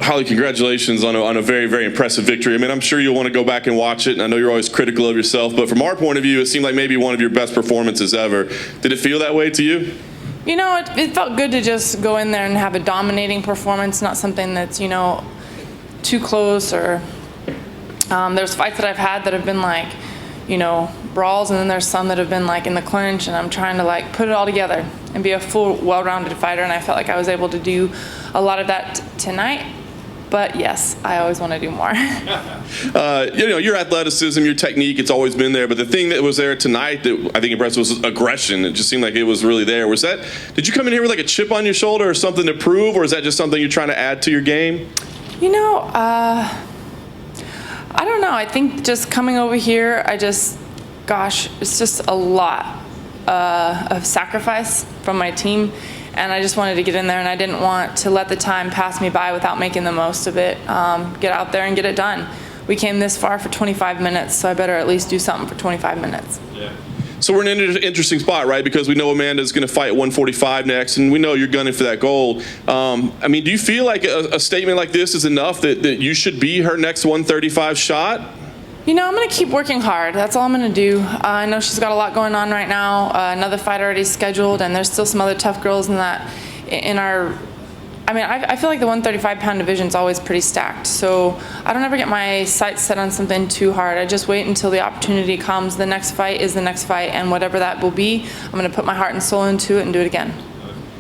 Holly, congratulations on a very, very impressive victory. I mean, I'm sure you'll want to go back and watch it, and I know you're always critical of yourself, but from our point of view, it seemed like maybe one of your best performances ever. Did it feel that way to you? You know, it felt good to just go in there and have a dominating performance, not something that's, you know, too close. Or there's fights that I've had that have been like, you know, brawls, and then there's some that have been like in the clinch, and I'm trying to like put it all together and be a full, well-rounded fighter, and I felt like I was able to do a lot of that tonight. But yes, I always want to do more. You know, your athleticism, your technique, it's always been there. But the thing that was there tonight that I think impressed was aggression. It just seemed like it was really there. Was that? Did you come in here with like a chip on your shoulder or something to prove, or is that just something you're trying to add to your game? You know, I don't know. I think just coming over here, gosh, it's just a lot of sacrifice from my team. And I just wanted to get in there, and I didn't want to let the time pass me by without making the most of it. Get out there and get it done. We came this far for 25 minutes, so I better at least do something for 25 minutes. Yeah. So we're in an interesting spot, right? Because we know Amanda's going to fight at 145 next, and we know you're gunning for that gold. I mean, do you feel like a statement like this is enough that you should be her next 135 shot? You know, I'm going to keep working hard. That's all I'm going to do. I know she's got a lot going on right now. Another fight already scheduled, and there's still some other tough girls in our. I mean, I feel like the 135-pound division is always pretty stacked. So I don't ever get my sights set on something too hard. I just wait until the opportunity comes. The next fight is the next fight, and whatever that will be, I'm going to put my heart and soul into it and do it again.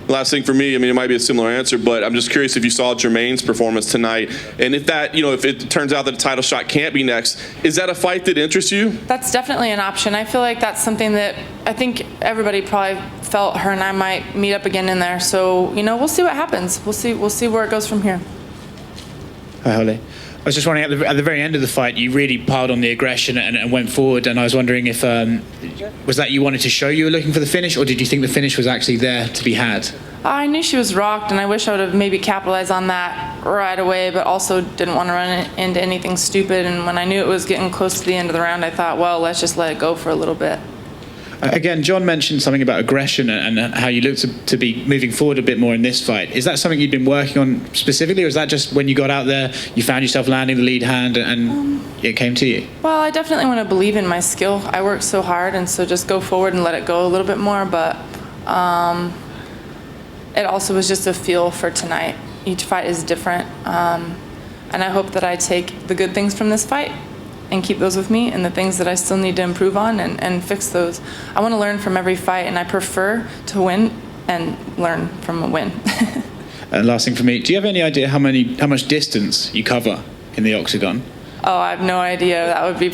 Last thing for me, I mean, it might be a similar answer, but I'm just curious if you saw Jermaine's performance tonight, and if that, you know, if it turns out that a title shot can't be next, is that a fight that interests you? That's definitely an option. I feel like that's something that I think everybody probably felt her and I might meet up again in there. So, you know, we'll see what happens. We'll see where it goes from here. Hi, Holly. I was just wondering, at the very end of the fight, you really piled on the aggression and went forward, and I was wondering if, was that you wanted to show you were looking for the finish, or did you think the finish was actually there to be had? I knew she was rocked, and I wish I would have maybe capitalized on that right away, but also didn't want to run into anything stupid, and when I knew it was getting close to the end of the round, I thought, well, let's just let it go for a little bit. Again, John mentioned something about aggression and how you look to be moving forward a bit more in this fight. Is that something you've been working on specifically, or is that just when you got out there, you found yourself landing the lead hand and it came to you? Well, I definitely want to believe in my skill. I work so hard, and so just go forward and let it go a little bit more, but it also was just a feel for tonight. Each fight is different, and I hope that I take the good things from this fight and keep those with me, and the things that I still need to improve on and fix those. I want to learn from every fight, and I prefer to win and learn from a win. And last thing for me, do you have any idea how much distance you cover in the octagon? Oh, I have no idea. That would be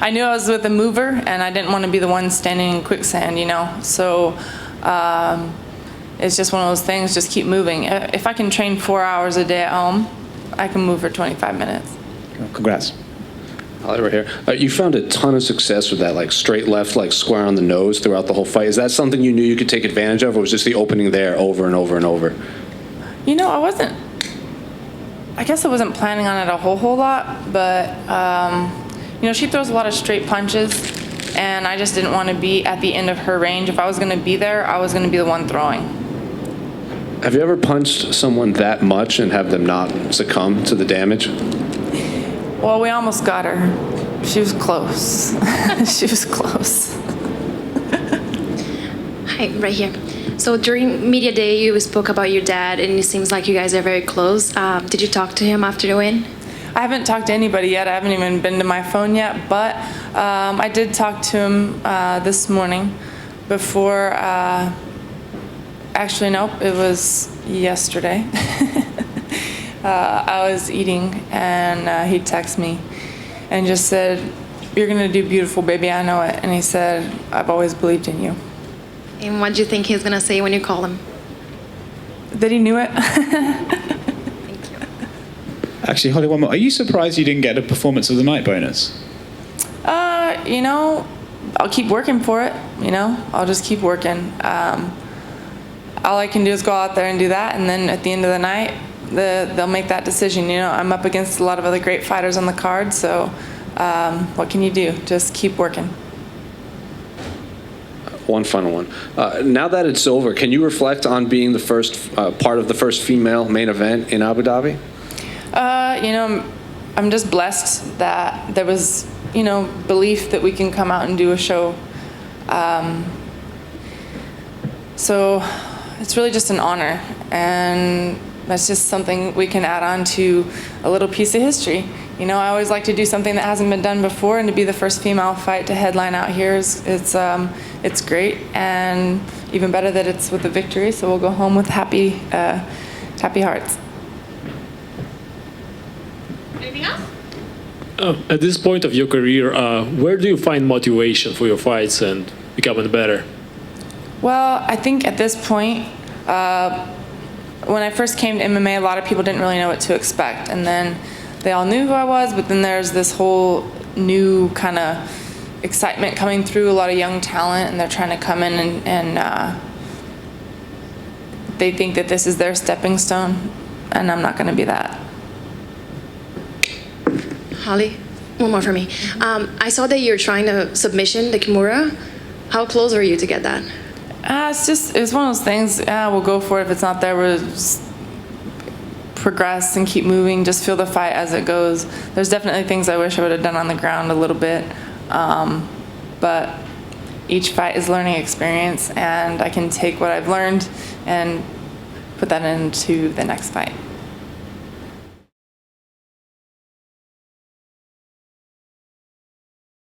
I knew I was with a mover, and I didn't want to be the one standing in quicksand, you know. So it's just one of those things, just keep moving. If I can train 4 hours a day at home, I can move for 25 minutes. Congrats. Holly, right here. You found a ton of success with that, like straight left, like square on the nose throughout the whole fight. Is that something you knew you could take advantage of, or was just the opening there over and over and over? You know, I guess I wasn't planning on it a whole lot, but you know, she throws a lot of straight punches, and I just didn't want to be at the end of her range. If I was going to be there, I was going to be the one throwing. Have you ever punched someone that much and have them not succumb to the damage? Well, we almost got her. She was close. She was close. Hi, right here. So during media day, you spoke about your dad, and it seems like you guys are very close. Did you talk to him after the win? I haven't talked to anybody yet. I haven't even been to my phone yet, but I did talk to him this morning before, actually, nope, it was yesterday. I was eating, and he texted me and just said, "You're going to do beautiful, baby, I know it." And he said, "I've always believed in you." And what do you think he's going to say when you call him? That he knew it. Thank you. Actually, Holly, one more. Are you surprised you didn't get a performance of the night bonus? You know, I'll keep working for it, you know. I'll just keep working. All I can do is go out there and do that, and then at the end of the night, they'll make that decision. You know, I'm up against a lot of other great fighters on the card, so what can you do? Just keep working. One final one. Now that it's over, can you reflect on being the first part of the first female main event in Abu Dhabi? I'm just blessed that there was, belief that we can come out and do a show. So it's really just an honor, and that's just something we can add on to a little piece of history. I always like to do something that hasn't been done before, and to be the first female fight to headline out here it's great, and even better that it's with a victory. So we'll go home with happy hearts. Anything else? At this point of your career, where do you find motivation for your fights and becoming better? Well, I think at this point, when I first came to MMA, a lot of people didn't really know what to expect, and then they all knew who I was, but then there's this whole new kind of excitement coming through, a lot of young talent, and they're trying to come in and they think that this is their stepping stone, and I'm not going to be that. Holly, one more for me. I saw that you're trying to submission the Kimura. How close are you to get that? It's one of those things. We'll go for it. If it's not there, we'll just progress and keep moving. Just feel the fight as it goes. There's definitely things I wish I would have done on the ground a little bit, but each fight is learning experience, and I can take what I've learned and put that into the next fight.